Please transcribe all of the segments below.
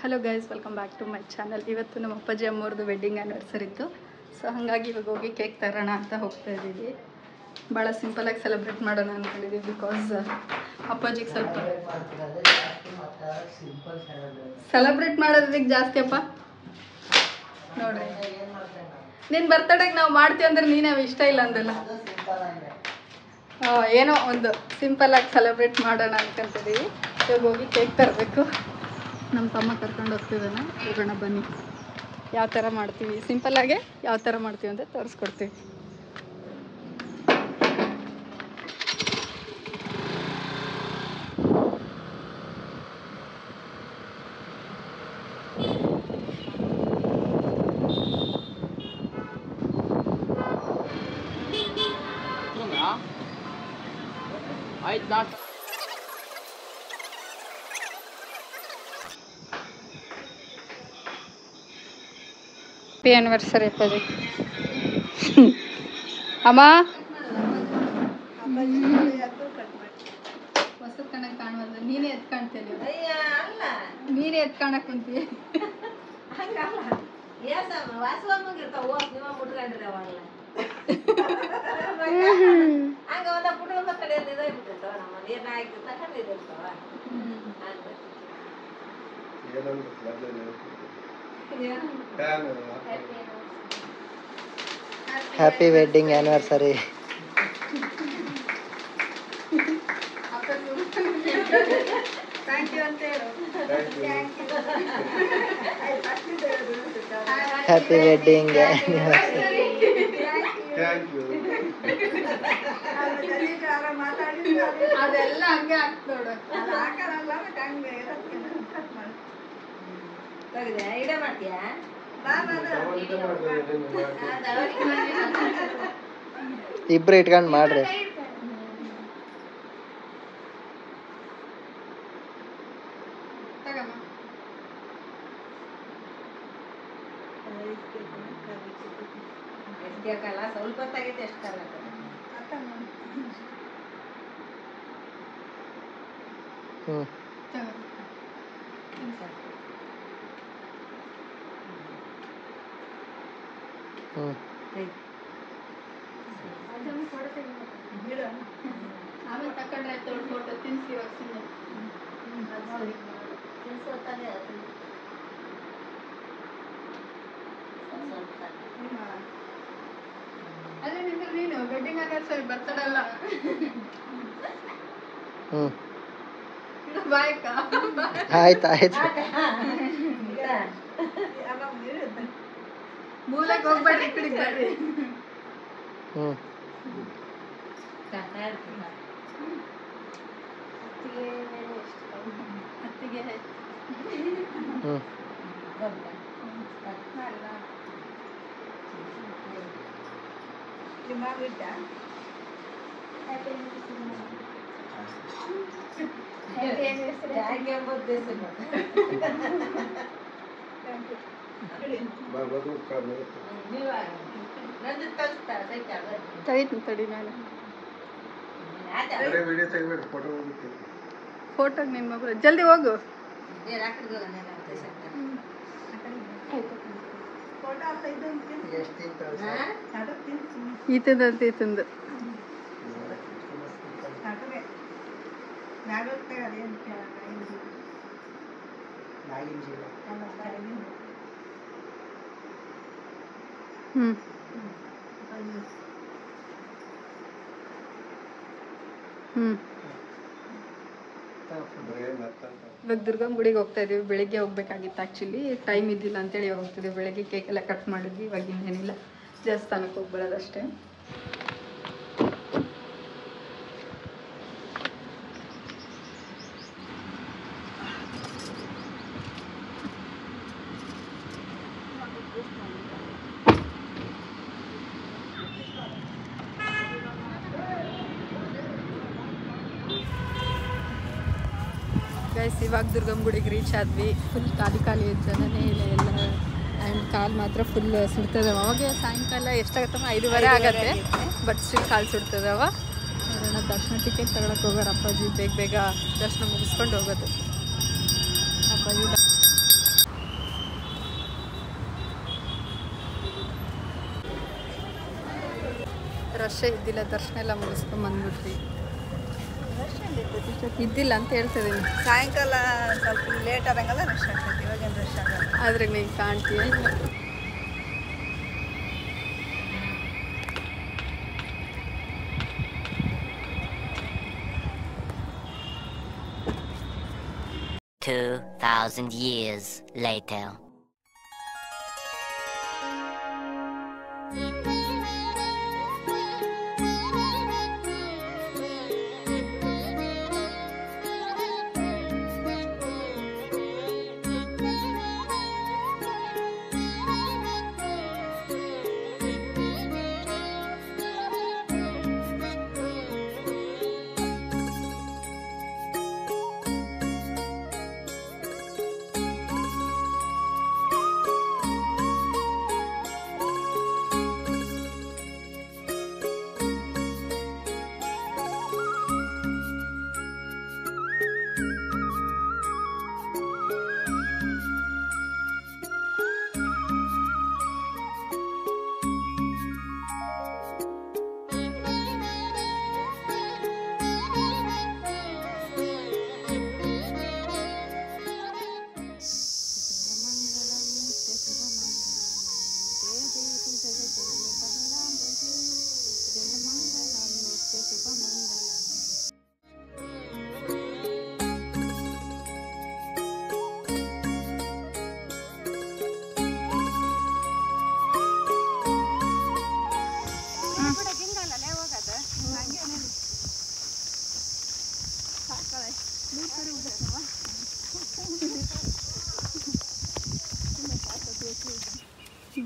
Hello guys, welcome back to my channel. ಇವತ್ತು ನಮ್ಮ ಅಪ್ಪಾಜಿ ಅಮ್ಮವ್ರದ್ದು ವೆಡ್ಡಿಂಗ್ ಆ್ಯನಿವರ್ಸರಿ ಇತ್ತು. ಸೊ ಹಾಗಾಗಿ ಇವಾಗ ಹೋಗಿ ಕೇಕ್ ತರೋಣ ಅಂತ ಹೋಗ್ತಾ ಇದ್ದೀವಿ. ಭಾಳ ಸಿಂಪಲಾಗಿ ಸೆಲೆಬ್ರೇಟ್ ಮಾಡೋಣ ಅಂದ್ಕೊಂಡಿದ್ದೀವಿ. ಬಿಕಾಸ್ ಅಪ್ಪಾಜಿಗೆ ಸ್ವಲ್ಪ ಸೆಲೆಬ್ರೇಟ್ ಮಾಡೋದಕ್ಕೆ ಜಾಸ್ತಿ ಅಪ್ಪ ನೋಡ್ರಿ. ನಿನ್ನ ಬರ್ತಡೇಗೆ ನಾವು ಮಾಡ್ತೀವಿ ಅಂದ್ರೆ ನೀನು ಇಷ್ಟ ಇಲ್ಲ ಅಂದಲ್ಲ. ಏನೋ ಒಂದು ಸಿಂಪಲಾಗಿ ಸೆಲೆಬ್ರೇಟ್ ಮಾಡೋಣ ಅನ್ಕೊಂತಿದ್ದೀವಿ. ಇವಾಗ ಹೋಗಿ ಕೇಕ್ ತರಬೇಕು. ನಮ್ಮ ತಮ್ಮ ಕರ್ಕೊಂಡು ಹೋಗ್ತಿದ್ದಾನೆ. ಹೋಗೋಣ ಬನ್ನಿ. ಯಾವ ಥರ ಮಾಡ್ತೀವಿ, ಸಿಂಪಲ್ಲಾಗೆ ಯಾವ ಥರ ಮಾಡ್ತೀವಿ ಅಂತ ತೋರಿಸ್ಕೊಡ್ತೀವಿ. ಹ್ಯಾಪಿ ಆ್ಯನಿವರ್ಸರಿ ಅಪ್ಪಾಜಿ. ಅಮ್ಮ ಹೊಸದು ಕಣಕ್ಕೆ ಕಾಣುವಲ್ಲ, ನೀನೇ ಎದ್ದು ಕಾಣ್ತೇನೆ. ನೀನೇ ಎದ್ದು ಕಾಣಕ್ಕೆ ಕುಂತೀವಿ. Happy wedding anniversary. Happy wedding anniversary. ಅದೆಲ್ಲ ಹಂಗೆ ಆಗ್ತೋಡ. ಇಬ್ರು ಇಟ್ಕೊಂಡು ಮಾಡ್ರಿ. ಸ್ವಲ್ಪ ತೆಗೆದು ಎಷ್ಟು ಆಮೇಲೆ ತಕೊಂಡ್ರೆ ಫೋಟೋ ತಿನ್ಸಿ ಅದೇ ನಿಂದ್ರೆ ನೀನು ವೆಡ್ಡಿಂಗ್ ಆನಿವರ್ಸರಿ ಬರ್ತಡೇ ಅಲ್ಲ. ಬಾಯಕ್ಕ ಆಯ್ತು ಆಯ್ತು. ಮೂಲೆಗೆ ಹೋಗ್ಬೇಡ್ರಿ, ಈ ಕಡೆಗೆ ಬರ್ರಿ. ಅತ್ತಿಗೆ ತಡಿ ಮೇಲೆ ಫೋಟೋಗೆ ನಿಮ್ಮ ಮಗಳು ಜಲ್ದಿ ಹೋಗು. ಈತಂದು ಈತಂದು ಇವಾಗ ದುರ್ಗಮ್ಮ ಗುಡಿಗೆ ಹೋಗ್ತಾ ಇದೀವಿ. ಬೆಳಿಗ್ಗೆ ಹೋಗ್ಬೇಕಾಗಿತ್ತು, ಆ್ಯಕ್ಚುಲಿ ಟೈಮ್ ಇದ್ದಿಲ್ಲ ಅಂತೇಳಿ ಹೋಗ್ತಿದ್ದೀವಿ. ಬೆಳಗ್ಗೆ ಕೇಕ್ ಎಲ್ಲ ಕಟ್ ಮಾಡಿದ್ವಿ. ಇವಾಗ ಇನ್ನೇನಿಲ್ಲ, ದೇವಸ್ಥಾನಕ್ಕೆ ಹೋಗ್ಬಿಡೋದಷ್ಟೇ. ಗೈಸ್, ಇವಾಗ ದುರ್ಗಮ್ಮ ಗುಡಿಗೆ ರೀಚ್ ಆದ್ವಿ. ಫುಲ್ ಖಾಲಿ ಜನನೇ ಇಲ್ಲ ಎಲ್ಲ. ಆ್ಯಂಡ್ ಕಾಲು ಮಾತ್ರ ಫುಲ್ ಸುಡ್ತದವ. ಅವಾಗ ಸಾಯಂಕಾಲ ಎಷ್ಟಾಗತ್ತಮ್ಮ, 5:30 ಆಗತ್ತೆ. ಬಟ್ ಸ್ಟಿಲ್ ಕಾಲು ಸುಡ್ತದವ. ನೋಡೋಣ, ದರ್ಶನ ಟಿಕೆಟ್ ತಗೊಳಕ್ಕೆ ಹೋಗೋರು ಅಪ್ಪಾಜಿ. ಬೇಗ ದರ್ಶನ ಮುಗಿಸ್ಕೊಂಡು ಹೋಗೋದು ಅಪ್ಪಾಜಿ. ರಶ್ ಇದ್ದಿಲ್ಲ, ದರ್ಶನ ಎಲ್ಲ ಮುಗಿಸ್ಕೊಂಡು ಬಂದ್ಬಿಟ್ವಿ. ಇದ್ದಿಲ್ಲ ಅಂತ ಹೇಳ್ತಿದ್ದೀನಿ. ಸಾಯಂಕಾಲ ಸ್ವಲ್ಪ ಲೇಟ್ ಆದಂಗೆಲ್ಲ ರಶ್ ಆಗ್ತೈತಿ, ಇವಾಗೇನು ರಶ್ ಆಗಲ್ಲ. ಆದ್ರೆ ನೀವು ಕಾಣ್ತೀಯ. 2,000 years later.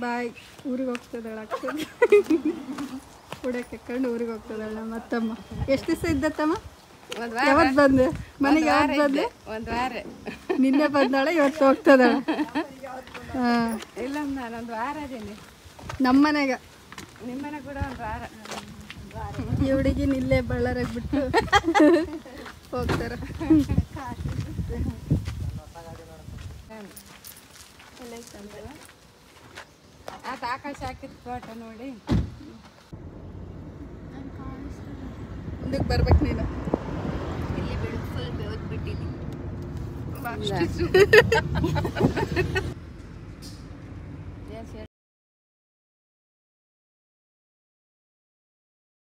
ಬಾಯ್, ಊರಿಗೆ ಹೋಗ್ತದಳ ಆಗ್ತದೆ. ಕುಡಿಯಕ್ಕೆ ಊರಿಗೆ ಹೋಗ್ತದಳ ಮತ್ತಮ್ಮ. ಎಷ್ಟು ದಿವಸ ಇದ್ದತ್ತಮ್ಮ? ಯಾವತ್ತು ಬಂದೆ ಮನೆಗೆ? ಯಾವತ್ತು ಬಂದೆ? ಒಂದು ವಾರ. ನಿನ್ನೆ ಬಂದಾಳೆ, ಇವತ್ತು ಹೋಗ್ತದಳ. ಹಾಂ, ಇಲ್ಲ ನಾನೊಂದು ವಾರ ಅದೇನೆ ನಮ್ಮ ಮನೆಗೆ. ನಿಮ್ಮನೆ ಕೂಡ ಒಂದು ವಾರ. ಈ ಹುಡುಗಿನ ಇಲ್ಲೇ ಬಳ್ಳಾರಾಗ ಬಿಟ್ಟು ಹೋಗ್ತಾರ. ಆತ ಆಕಾಶ ಹಾಕಿದ ಫೋಟೋ ನೋಡಿ ಮುಂದಕ್ಕೆ ಬರ್ಬೇಕು ನೀನು. ಇಲ್ಲಿ ಬಿಡು, ಫುಲ್ ಬೆವತ್ತು ಬಿಟ್ಟಿದ್ದೀನಿ.